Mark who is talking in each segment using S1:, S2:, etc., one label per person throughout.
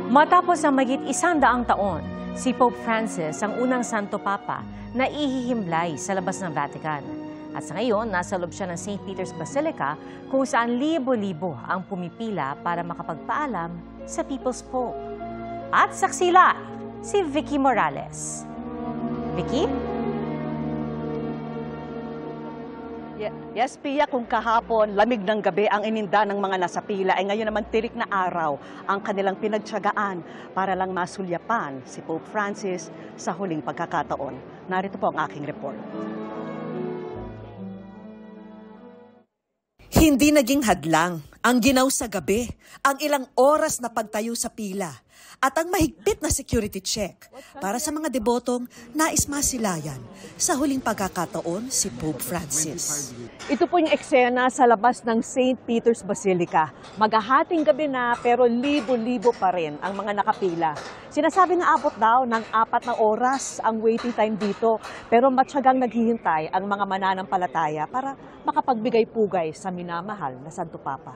S1: Matapos ang mahigit 100 taon, si Pope Francis ang unang Santo Papa na ihihimlay sa labas ng Vatican. At sa ngayon, nasa loob siya ng St. Peter's Basilica kung saan libo-libo ang pumipila para makapagpaalam sa People's Pope. At saksila, si Vicky Morales. Vicky?
S2: Yes, Pia, kung kahapon, lamig ng gabi ang ininda ng mga nasa pila, ay ngayon naman tirik na araw ang kanilang pinagtiyagaan para lang masulyapan si Pope Francis sa huling pagkakataon. Narito po ang aking report.
S3: Hindi naging hadlang ang ginaw sa gabi, ang ilang oras na pagtayo sa pila, at ang mahigpit na security check para sa mga debotong nais masilayan sa huling pagkakataon si Pope Francis.
S2: Ito po yung eksena sa labas ng St. Peter's Basilica. Maghahating gabi na pero libo-libo pa rin ang mga nakapila. Sinasabi na abot daw ng 4 na oras ang waiting time dito, pero matyagang naghihintay ang mga mananampalataya para makapagbigay pugay sa minamahal na Santo Papa.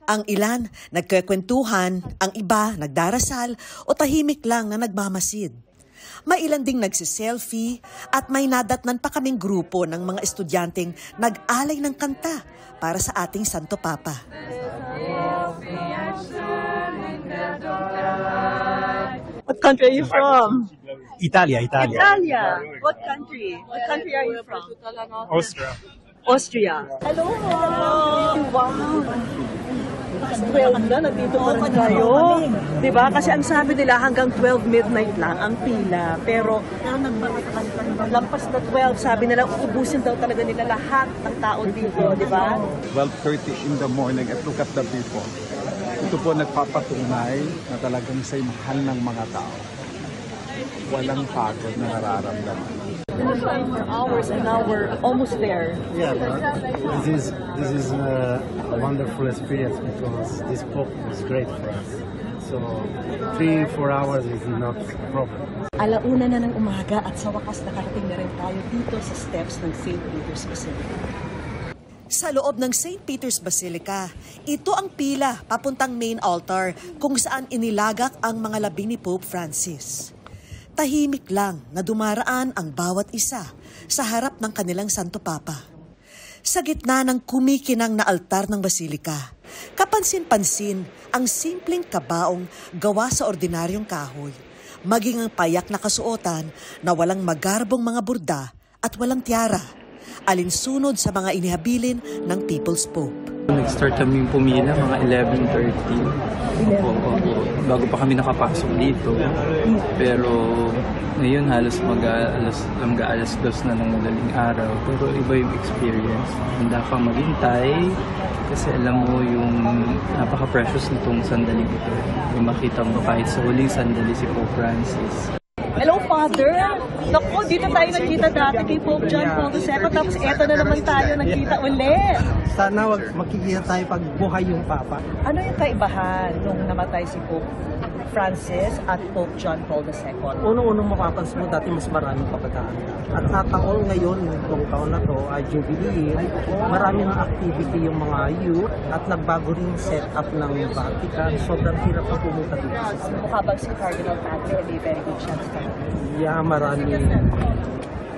S3: Ang ilan nagkwekwentuhan, ang iba nagdarasal o tahimik lang na nagmamasid. May ilan ding nagsiselfie at may nadatnan pa kaming grupo ng mga estudyanteng nag-alay ng kanta para sa ating Santo Papa.
S2: What country are you from?
S4: Italia.
S2: Italia. What country? What country are you from? Austria. Hello. Wow. 12 na, nandito pa rin kayo. Diba? Kasi ang sabi nila hanggang 12 midnight lang ang pila. Pero lampas na 12, sabi nila uubusin daw talaga nila lahat ng tao dito. Diba?
S4: 12:30 in the morning at look at the people. Ito po nagpapatunay na talagang sa mahal ng mga tao. Walang pagod na nararamdaman.
S2: For hours and now we're almost there.
S5: Yeah, this is a wonderful experience because this Pope is great for us. So 3-4 hours is not a problem.
S2: Alauna na ng umaga at sa wakas nakarating na rin tayo dito sa steps ng St. Peter's Basilica.
S3: Sa loob ng St. Peter's Basilica, ito ang pila papuntang main altar kung saan inilagak ang mga labi ni Pope Francis. Tahimik lang na dumaraan ang bawat isa sa harap ng kanilang Santo Papa. Sa gitna ng kumikinang na altar ng basilika, kapansin-pansin ang simpleng kabaong gawa sa ordinaryong kahoy, maging ang payak na kasuotan na walang magarbong mga burda at walang tiara, alinsunod sa mga inihabilin ng People's Pope.
S6: Nag-start kami pumila mga 11:30. Bago pa kami nakapasok dito. Pero ngayon halos mag-aalas 2 na ng madaling araw. Pero iba yung experience. Handa kang maghintay kasi alam mo yung napaka-precious nitong sandaling ito. Yung makita mo kahit sa huling sandali si Pope Francis.
S2: Hello, Father! Naku, dito tayo nagkita dati kay Pope John Paul II, tapos eto na naman tayo nagkita ulit.
S5: Sana magkikita tayo pag buhay yung Papa.
S2: Ano yung kaibahan nung namatay si Pope Francis at Pope John Paul II?
S5: Unang-unang mapapansin mo, dati mas maraming kapagkahanda. At sa taon ngayon, itong taon na to, Jubilee, marami ng activity yung mga youth at nagbago rin yung setup ng Vatican. Sobrang hirap na pumunta dito sa set.
S2: Mukha bang si Cardinal Tagle, may very good chance ka?
S5: Yeah, marami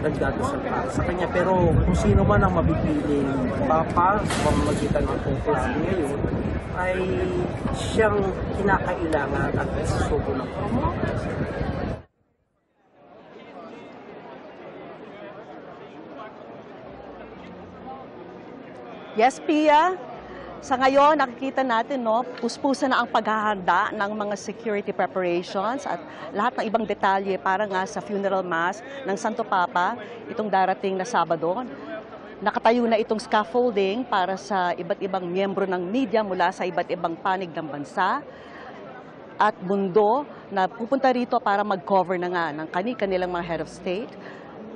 S5: nagdadasal para sa kanya. Pero kung sino man ang mabipiling Papa sa pamamagitan ng Conference ngayon, ay siyang kinakailangan at susubo ng Papa. Yes, Pia. Sa ngayon, nakikita natin, no, puspusan na ang paghahanda ng mga security preparations at lahat ng ibang detalye para nga sa funeral mass ng Santo Papa itong darating na Sabado. Nakatayo na itong scaffolding para sa iba't ibang miyembro ng media mula sa iba't ibang panig ng bansa at mundo na pupunta rito para mag-cover na nga ng kanilang mga head of state.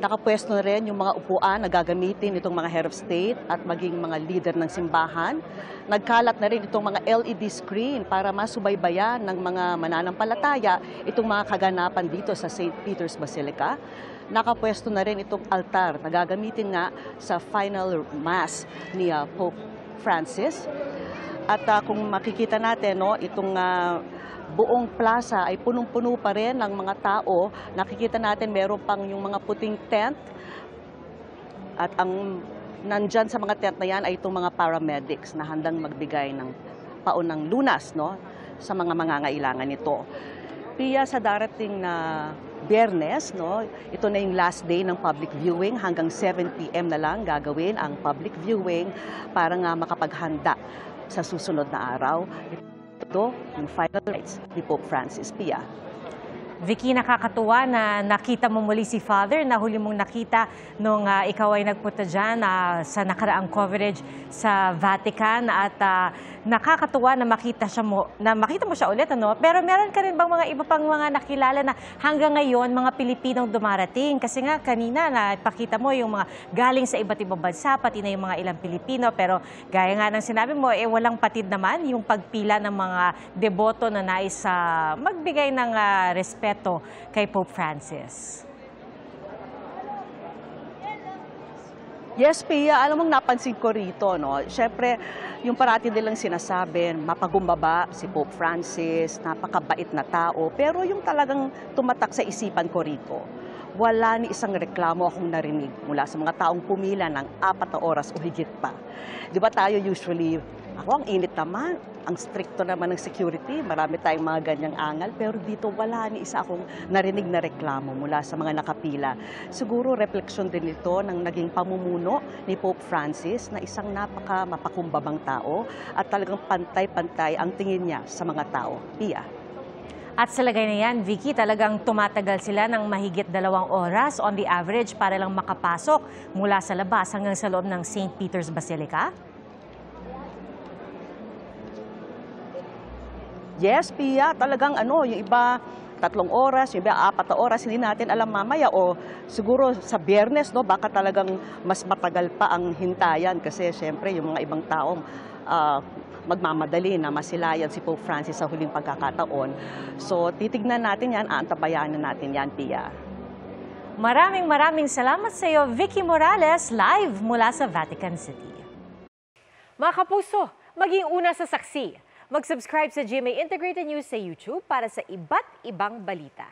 S5: Nakapwesto na rin yung mga upuan na gagamitin itong mga head of state at maging mga leader ng simbahan. Nagkalat na rin itong mga LED screen para masubaybayan ng mga mananampalataya itong mga kaganapan dito sa St. Peter's Basilica. Nakapwesto na rin itong altar na gagamitin nga sa final mass ni Pope Francis. At kung makikita natin, no, itong buong plaza ay punong-puno pa rin ng mga tao. Nakikita natin meron pang yung mga puting tent. At ang nandyan sa mga tent na yan ay itong mga paramedics na handang magbigay ng paunang lunas, no, sa mga mangangailangan nito. Pia, sa darating na Biyernes, no, ito na yung last day ng public viewing. Hanggang 7 p.m. na lang gagawin ang public viewing para nga makapaghanda sa susunod na araw. Ito yung final rites ni Pope Francis. Pia.
S1: Vicky, nakakatuwa na nakita mo muli si Father na huli mong nakita nung ikaw ay nagpunta dyan sa nakaraang coverage sa Vatican at nakakatuwa na makita mo siya ulit, ano? Pero meron ka rin bang mga iba pang mga nakilala na hanggang ngayon mga Pilipinong dumarating? Kasi nga kanina napakita mo yung mga galing sa iba't ibang bansa, pati na yung mga ilang Pilipino, pero gaya nga ng sinabi mo, walang patid naman yung pagpila ng mga deboto na nais magbigay ng respeto kay Pope Francis.
S5: Yes, Pia, alam mong napansin ko rito, no? Siyempre, yung parati nilang sinasabi, mapagumbaba si Pope Francis, napakabait na tao, pero yung talagang tumatak sa isipan ko rito, wala ni isang reklamo akong narinig mula sa mga taong pumila ng 4 na oras o higit pa. Di ba tayo usually, ang init naman, ang stricto naman ng security, marami tayong mga ganyang angal, pero dito wala ni isa akong narinig na reklamo mula sa mga nakapila. Siguro refleksyon din ito ng naging pamumuno ni Pope Francis na isang mapakumbabang tao at talagang pantay-pantay ang tingin niya sa mga tao. Pia.
S1: At sa lagay na yan, Vicky, talagang tumatagal sila ng mahigit 2 oras on the average para lang makapasok mula sa labas hanggang sa loob ng St. Peter's Basilica?
S5: Yes, Pia, talagang yung iba 3 oras, yung iba 4 na oras, hindi natin alam mamaya o siguro sa Biyernes, no, baka talagang mas matagal pa ang hintayan kasi syempre yung mga ibang tao magmamadali na masilayan si Pope Francis sa huling pagkakataon. So titignan natin yan, aantabayanan natin yan, Pia.
S1: Maraming salamat sa iyo, Vicky Morales, live mula sa Vatican City. Mga kapuso, maging una sa saksi. Mag-subscribe sa GMA Integrated News sa YouTube para sa iba't ibang balita.